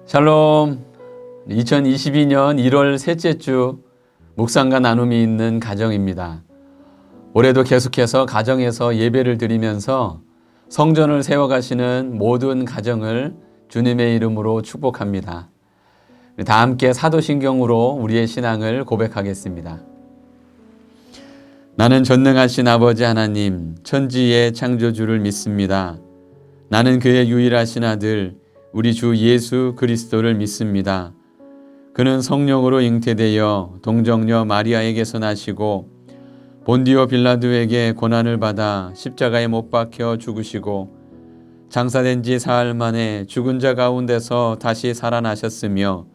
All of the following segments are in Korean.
샬롬. 2022년 1월 셋째 주 묵상과 나눔이 있는 가정입니다. 올해도 계속해서 가정에서 예배를 드리면서 성전을 세워가시는 모든 가정을 주님의 이름으로 축복합니다. 다 함께 사도신경으로 우리의 신앙을 고백하겠습니다. 나는 전능하신 아버지 하나님, 천지의 창조주를 믿습니다. 나는 그의 유일하신 아들, 우리 주 예수 그리스도를 믿습니다. 그는 성령으로 잉태되어 동정녀 마리아에게서 나시고 본디오 빌라도에게 고난을 받아 십자가에 못 박혀 죽으시고 장사된 지 사흘 만에 죽은 자 가운데서 다시 살아나셨으며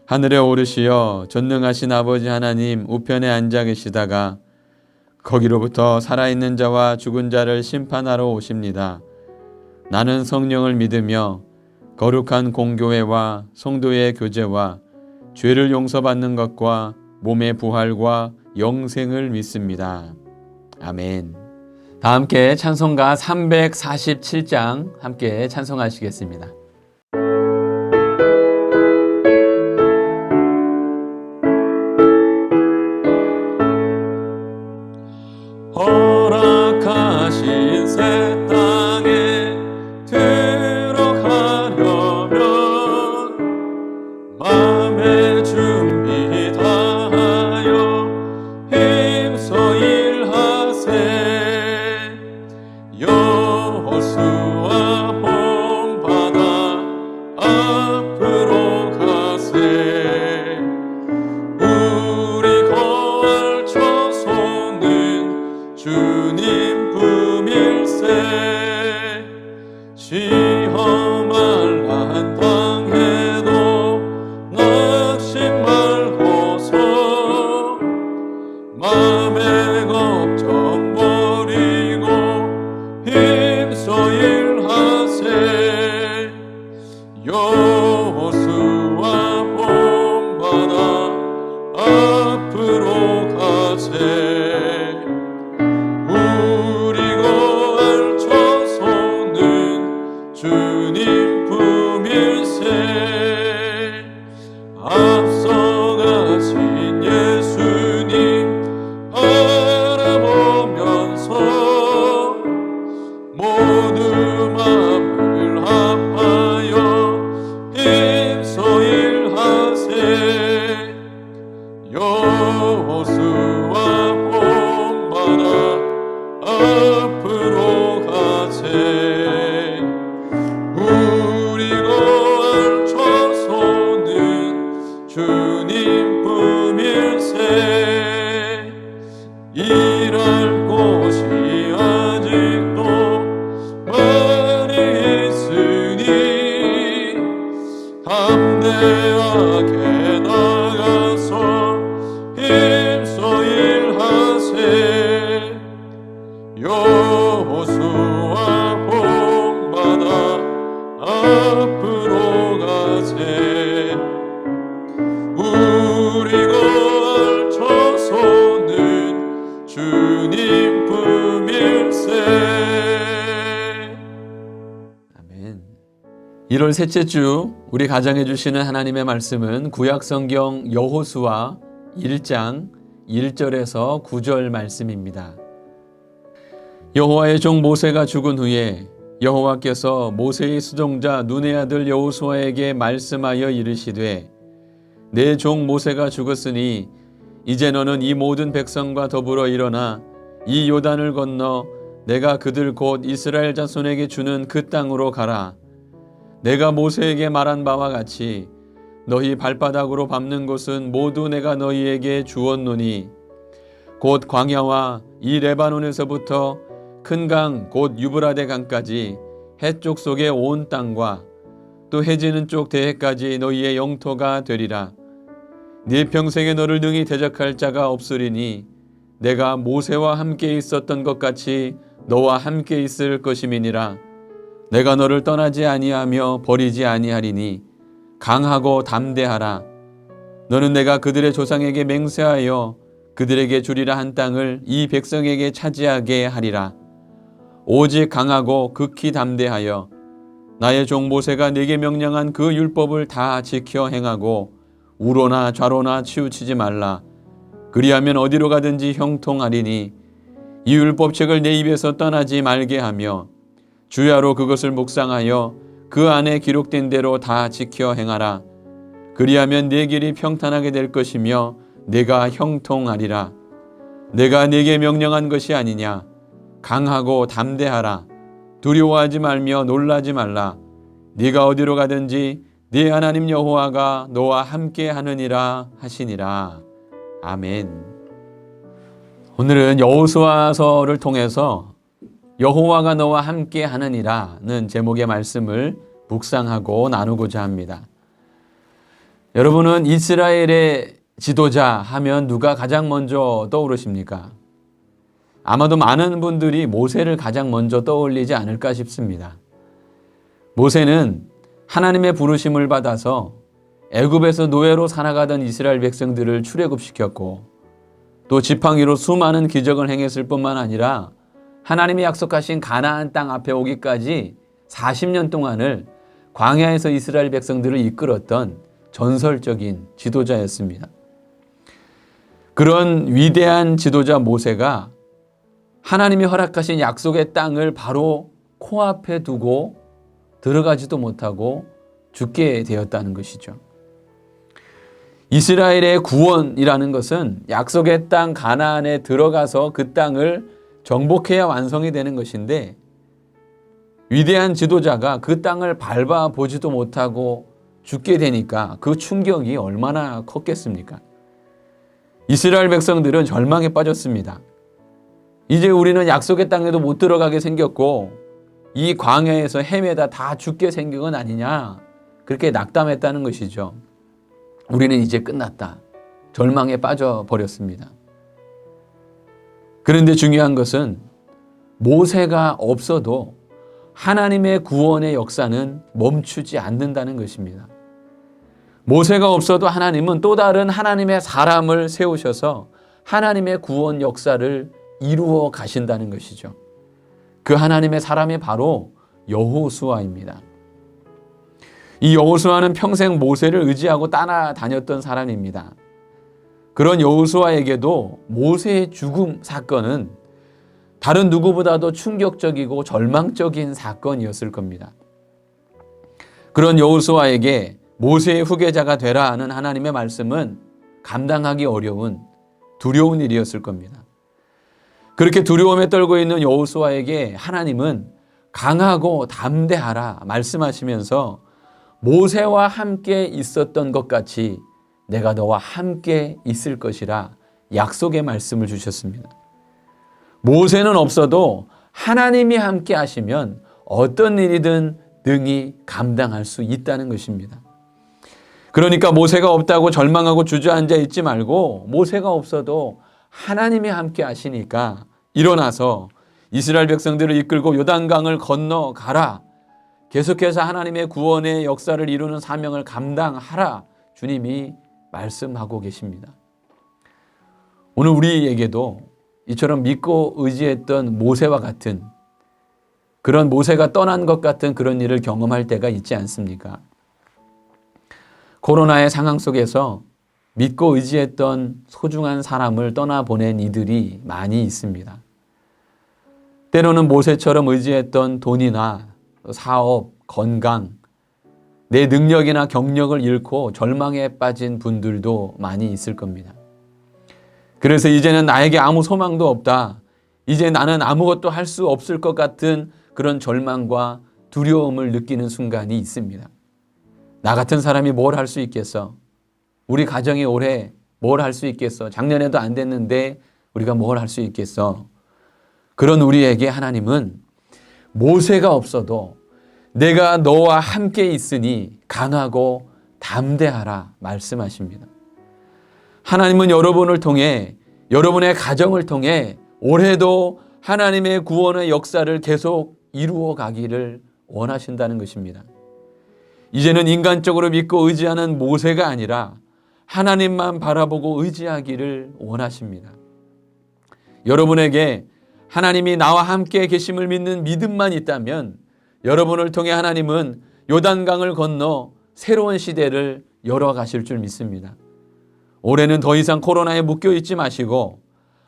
하늘에 오르시어 전능하신 아버지 하나님 우편에 앉아 계시다가 거기로부터 살아있는 자와 죽은 자를 심판하러 오십니다. 나는 성령을 믿으며 거룩한 공교회와 성도의 교제와 죄를 용서받는 것과 몸의 부활과 영생을 믿습니다. 아멘. 다 함께 찬송가 347장 함께 찬송하시겠습니다. 허락하신 새 땅에 들어가려면 마음의 준비 다하여 힘써 일하세. 여호수아 본받아 앞으로 가세. 우리 거할 처소는 주님 품일세. 시험을 안 당해도 낙심 말고서 맘의 걱정 버리고 힘써 일하세. 여호수아 본받아 앞으로 가세. 우리 거할 처소는 주님 품일세. 앞서가신 예수님 바라보면서 모두 마음을 합하여 힘써 일하세. 여호수아 본받아 앞으로 가세. 우리 거할 처소는 주님 품일세. 일할 곳이 아직도 많이 있으니 담대하게 나가서 힘써 일하세. 여호수아 본받아 앞으로 가세. 우리 거할 처소는 주님 품일세. 아멘. 1월 셋째 주 우리 가정에 주시는 하나님의 말씀은 구약성경 여호수아 1장 1절에서 9절 말씀입니다. 여호와의 종 모세가 죽은 후에 여호와께서 모세의 수종자 눈의 아들 여호수아에게 말씀하여 이르시되 내 종 모세가 죽었으니 이제 너는 이 모든 백성과 더불어 일어나 이 요단을 건너 내가 그들 곧 이스라엘 자손에게 주는 그 땅으로 가라. 내가 모세에게 말한 바와 같이 너희 발바닥으로 밟는 곳은 모두 내가 너희에게 주었노니 곧 광야와 이 레바논에서부터 큰 강 곧 유브라데 강까지 해쪽 속의 온 땅과 또 해지는 쪽 대해까지 너희의 영토가 되리라. 네 평생에 너를 능히 대적할 자가 없으리니 내가 모세와 함께 있었던 것 같이 너와 함께 있을 것임이니라. 내가 너를 떠나지 아니하며 버리지 아니하리니 강하고 담대하라. 너는 내가 그들의 조상에게 맹세하여 그들에게 주리라 한 땅을 이 백성에게 차지하게 하리라. 오직 강하고 극히 담대하여 나의 종 모세가 네게 명령한 그 율법을 다 지켜 행하고 우로나 좌로나 치우치지 말라. 그리하면 어디로 가든지 형통하리니 이 율법책을 내 입에서 떠나지 말게 하며 주야로 그것을 묵상하여 그 안에 기록된 대로 다 지켜 행하라. 그리하면 네 길이 평탄하게 될 것이며 내가 형통하리라. 내가 네게 명령한 것이 아니냐. 강하고 담대하라. 두려워하지 말며 놀라지 말라. 네가 어디로 가든지 네 하나님 여호와가 너와 함께 하느니라 하시니라. 아멘. 오늘은 여호수아서를 통해서 여호와가 너와 함께 하느니라는 제목의 말씀을 묵상하고 나누고자 합니다. 여러분은 이스라엘의 지도자 하면 누가 가장 먼저 떠오르십니까? 아마도 많은 분들이 모세를 가장 먼저 떠올리지 않을까 싶습니다. 모세는 하나님의 부르심을 받아서 애굽에서 노예로 살아가던 이스라엘 백성들을 출애굽시켰고 또 지팡이로 수많은 기적을 행했을 뿐만 아니라 하나님이 약속하신 가나안 땅 앞에 오기까지 40년 동안을 광야에서 이스라엘 백성들을 이끌었던 전설적인 지도자였습니다. 그런 위대한 지도자 모세가 하나님이 허락하신 약속의 땅을 바로 코앞에 두고 들어가지도 못하고 죽게 되었다는 것이죠. 이스라엘의 구원이라는 것은 약속의 땅 가나안에 들어가서 그 땅을 정복해야 완성이 되는 것인데 위대한 지도자가 그 땅을 밟아보지도 못하고 죽게 되니까 그 충격이 얼마나 컸겠습니까? 이스라엘 백성들은 절망에 빠졌습니다. 이제 우리는 약속의 땅에도 못 들어가게 생겼고 이 광야에서 헤매다 다 죽게 생긴 건 아니냐, 그렇게 낙담했다는 것이죠. 우리는 이제 끝났다. 절망에 빠져버렸습니다. 그런데 중요한 것은 모세가 없어도 하나님의 구원의 역사는 멈추지 않는다는 것입니다. 모세가 없어도 하나님은 또 다른 하나님의 사람을 세우셔서 하나님의 구원 역사를 이루어 가신다는 것이죠. 그 하나님의 사람이 바로 여호수아입니다. 이 여호수아는 평생 모세를 의지하고 따라다녔던 사람입니다. 그런 여호수아에게도 모세의 죽음 사건은 다른 누구보다도 충격적이고 절망적인 사건이었을 겁니다. 그런 여호수아에게 모세의 후계자가 되라 하는 하나님의 말씀은 감당하기 어려운 두려운 일이었을 겁니다. 그렇게 두려움에 떨고 있는 여호수아에게 하나님은 강하고 담대하라 말씀하시면서 모세와 함께 있었던 것 같이 내가 너와 함께 있을 것이라 약속의 말씀을 주셨습니다. 모세는 없어도 하나님이 함께 하시면 어떤 일이든 능히 감당할 수 있다는 것입니다. 그러니까 모세가 없다고 절망하고 주저앉아 있지 말고 모세가 없어도 하나님이 함께 하시니까 일어나서 이스라엘 백성들을 이끌고 요단강을 건너가라. 계속해서 하나님의 구원의 역사를 이루는 사명을 감당하라. 주님이 말씀하고 계십니다. 오늘 우리에게도 이처럼 믿고 의지했던 모세와 같은 그런 모세가 떠난 것 같은 그런 일을 경험할 때가 있지 않습니까? 코로나의 상황 속에서 믿고 의지했던 소중한 사람을 떠나보낸 이들이 많이 있습니다. 때로는 모세처럼 의지했던 돈이나 사업, 건강, 내 능력이나 경력을 잃고 절망에 빠진 분들도 많이 있을 겁니다. 그래서 이제는 나에게 아무 소망도 없다. 이제 나는 아무것도 할 수 없을 것 같은 그런 절망과 두려움을 느끼는 순간이 있습니다. 나 같은 사람이 뭘 할 수 있겠어? 우리 가정이 올해 뭘 할 수 있겠어? 작년에도 안 됐는데 우리가 뭘 할 수 있겠어? 그런 우리에게 하나님은 모세가 없어도 내가 너와 함께 있으니 강하고 담대하라 말씀하십니다. 하나님은 여러분을 통해 여러분의 가정을 통해 올해도 하나님의 구원의 역사를 계속 이루어 가기를 원하신다는 것입니다. 이제는 인간적으로 믿고 의지하는 모세가 아니라 하나님만 바라보고 의지하기를 원하십니다. 여러분에게 하나님이 나와 함께 계심을 믿는 믿음만 있다면 여러분을 통해 하나님은 요단강을 건너 새로운 시대를 열어가실 줄 믿습니다. 올해는 더 이상 코로나에 묶여있지 마시고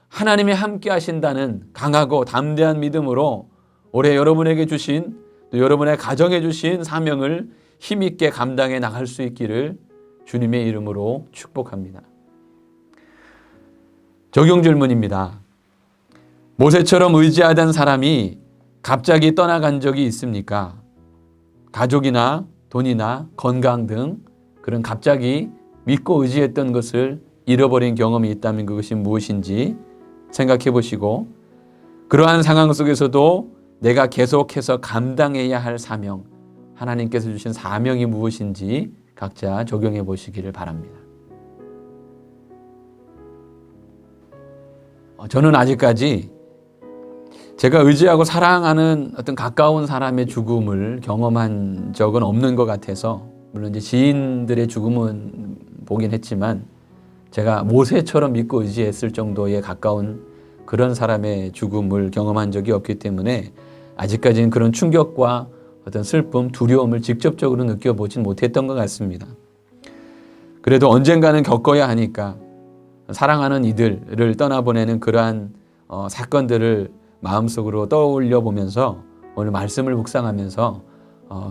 하나님이 함께 하신다는 강하고 담대한 믿음으로 올해 여러분에게 주신, 또 여러분의 가정에 주신 사명을 힘있게 감당해 나갈 수 있기를 주님의 이름으로 축복합니다. 적용 질문입니다. 모세처럼 의지하던 사람이 갑자기 떠나간 적이 있습니까? 가족이나 돈이나 건강 등 그런 갑자기 믿고 의지했던 것을 잃어버린 경험이 있다면 그것이 무엇인지 생각해 보시고, 그러한 상황 속에서도 내가 계속해서 감당해야 할 사명, 하나님께서 주신 사명이 무엇인지 각자 적용해 보시기를 바랍니다. 저는 아직까지 제가 의지하고 사랑하는 어떤 가까운 사람의 죽음을 경험한 적은 없는 것 같아서, 물론 이제 지인들의 죽음은 보긴 했지만 제가 모세처럼 믿고 의지했을 정도의 가까운 그런 사람의 죽음을 경험한 적이 없기 때문에 아직까지는 그런 충격과 어떤 슬픔, 두려움을 직접적으로 느껴보진 못했던 것 같습니다. 그래도 언젠가는 겪어야 하니까 사랑하는 이들을 떠나보내는 그러한 사건들을 마음속으로 떠올려 보면서 오늘 말씀을 묵상하면서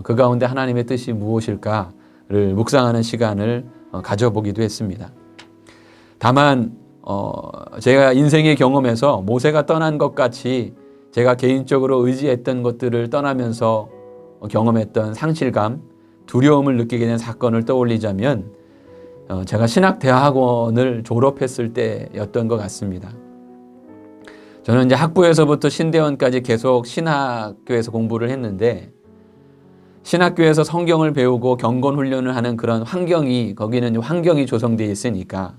그 가운데 하나님의 뜻이 무엇일까를 묵상하는 시간을 가져보기도 했습니다. 다만 제가 인생의 경험에서 모세가 떠난 것 같이 제가 개인적으로 의지했던 것들을 떠나면서 경험했던 상실감, 두려움을 느끼게 된 사건을 떠올리자면 제가 신학대학원을 졸업했을 때였던 것 같습니다. 저는 이제 학부에서부터 신대원까지 계속 신학교에서 공부를 했는데, 신학교에서 성경을 배우고 경건 훈련을 하는 그런 환경이, 거기는 환경이 조성되어 있으니까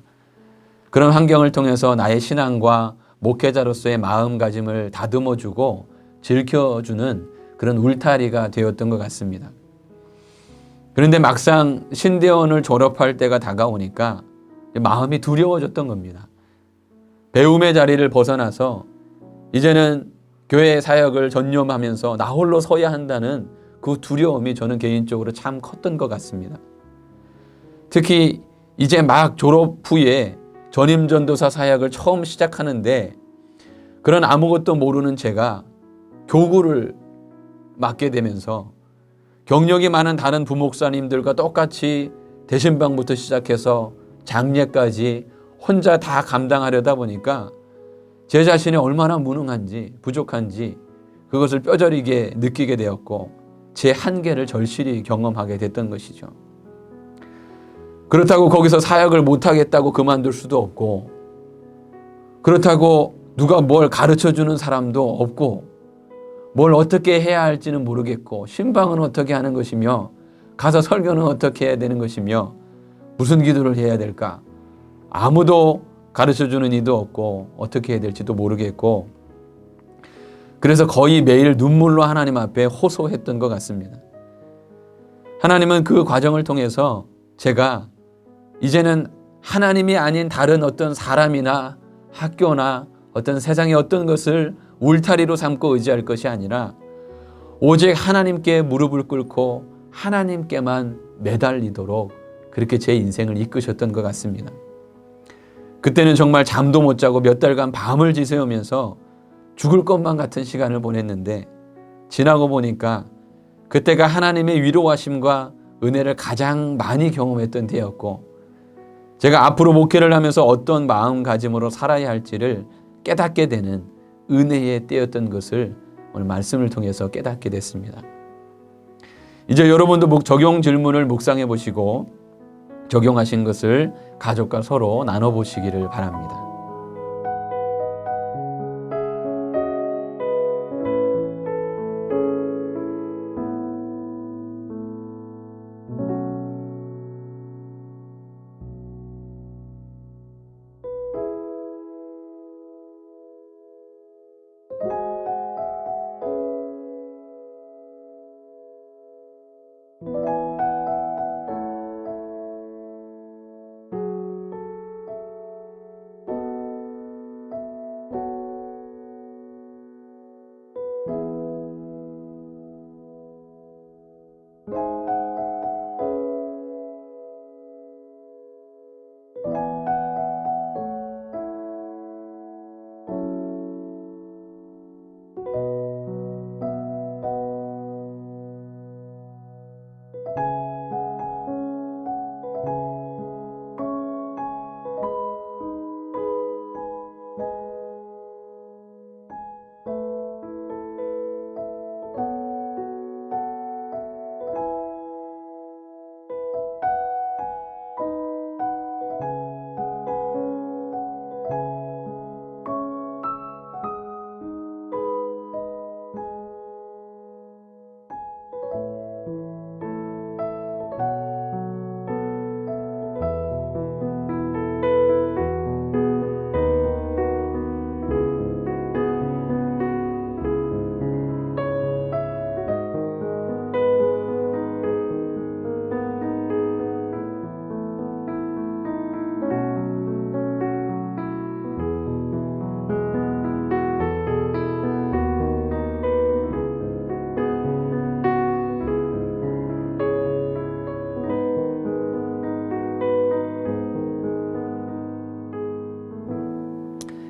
그런 환경을 통해서 나의 신앙과 목회자로서의 마음가짐을 다듬어주고 지켜주는 그런 울타리가 되었던 것 같습니다. 그런데 막상 신대원을 졸업할 때가 다가오니까 마음이 두려워졌던 겁니다. 배움의 자리를 벗어나서 이제는 교회 사역을 전념하면서 나 홀로 서야 한다는 그 두려움이 저는 개인적으로 참 컸던 것 같습니다. 특히 이제 막 졸업 후에 전임전도사 사역을 처음 시작하는데, 그런 아무것도 모르는 제가 교구를 맡게 되면서 경력이 많은 다른 부목사님들과 똑같이 대신방부터 시작해서 장례까지 혼자 다 감당하려다 보니까 제 자신이 얼마나 무능한지, 부족한지 그것을 뼈저리게 느끼게 되었고 제 한계를 절실히 경험하게 됐던 것이죠. 그렇다고 거기서 사역을 못하겠다고 그만둘 수도 없고, 그렇다고 누가 뭘 가르쳐주는 사람도 없고, 뭘 어떻게 해야 할지는 모르겠고, 신방은 어떻게 하는 것이며 가서 설교는 어떻게 해야 되는 것이며 무슨 기도를 해야 될까, 아무도 가르쳐주는 이도 없고 어떻게 해야 될지도 모르겠고, 그래서 거의 매일 눈물로 하나님 앞에 호소했던 것 같습니다. 하나님은 그 과정을 통해서 제가 이제는 하나님이 아닌 다른 어떤 사람이나 학교나 어떤 세상의 어떤 것을 울타리로 삼고 의지할 것이 아니라 오직 하나님께 무릎을 꿇고 하나님께만 매달리도록 그렇게 제 인생을 이끄셨던 것 같습니다. 그때는 정말 잠도 못 자고 몇 달간 밤을 지새우면서 죽을 것만 같은 시간을 보냈는데, 지나고 보니까 그때가 하나님의 위로하심과 은혜를 가장 많이 경험했던 때였고, 제가 앞으로 목회를 하면서 어떤 마음가짐으로 살아야 할지를 깨닫게 되는 은혜의 때였던 것을 오늘 말씀을 통해서 깨닫게 됐습니다. 이제 여러분도 적용 질문을 묵상해 보시고 적용하신 것을 가족과 서로 나눠보시기를 바랍니다.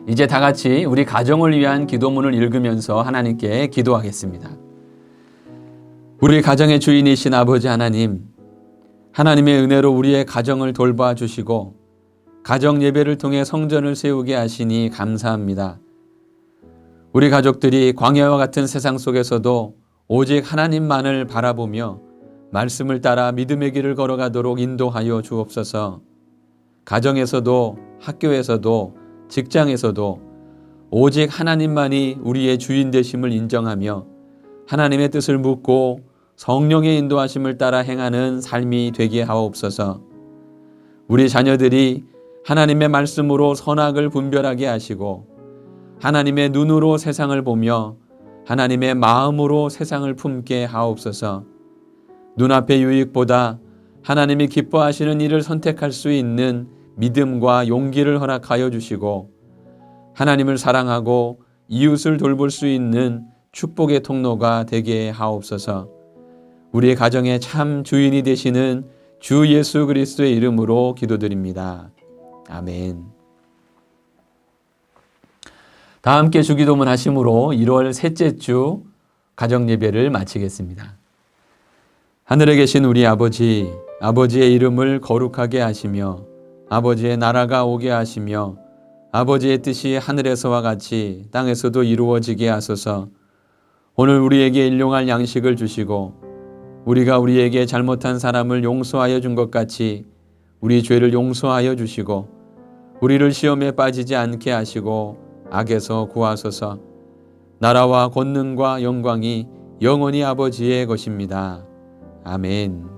이제 다 같이 우리 가정을 위한 기도문을 읽으면서 하나님께 기도하겠습니다. 우리 가정의 주인이신 아버지 하나님, 하나님의 은혜로 우리의 가정을 돌봐 주시고 가정 예배를 통해 성전을 세우게 하시니 감사합니다. 우리 가족들이 광야와 같은 세상 속에서도 오직 하나님만을 바라보며 말씀을 따라 믿음의 길을 걸어가도록 인도하여 주옵소서. 가정에서도 학교에서도 직장에서도 오직 하나님만이 우리의 주인 되심을 인정하며 하나님의 뜻을 묻고 성령의 인도하심을 따라 행하는 삶이 되게 하옵소서. 우리 자녀들이 하나님의 말씀으로 선악을 분별하게 하시고 하나님의 눈으로 세상을 보며 하나님의 마음으로 세상을 품게 하옵소서. 눈앞의 유익보다 하나님이 기뻐하시는 일을 선택할 수 있는 믿음과 용기를 허락하여 주시고 하나님을 사랑하고 이웃을 돌볼 수 있는 축복의 통로가 되게 하옵소서. 우리의 가정의 참 주인이 되시는 주 예수 그리스도의 이름으로 기도드립니다. 아멘. 다 함께 주기도문 하심으로 1월 셋째 주 가정예배를 마치겠습니다. 하늘에 계신 우리 아버지, 아버지의 이름을 거룩하게 하시며 아버지의 나라가 오게 하시며 아버지의 뜻이 하늘에서와 같이 땅에서도 이루어지게 하소서. 오늘 우리에게 일용할 양식을 주시고 우리가 우리에게 잘못한 사람을 용서하여 준 것 같이 우리 죄를 용서하여 주시고 우리를 시험에 빠지지 않게 하시고 악에서 구하소서. 나라와 권능과 영광이 영원히 아버지의 것입니다. 아멘.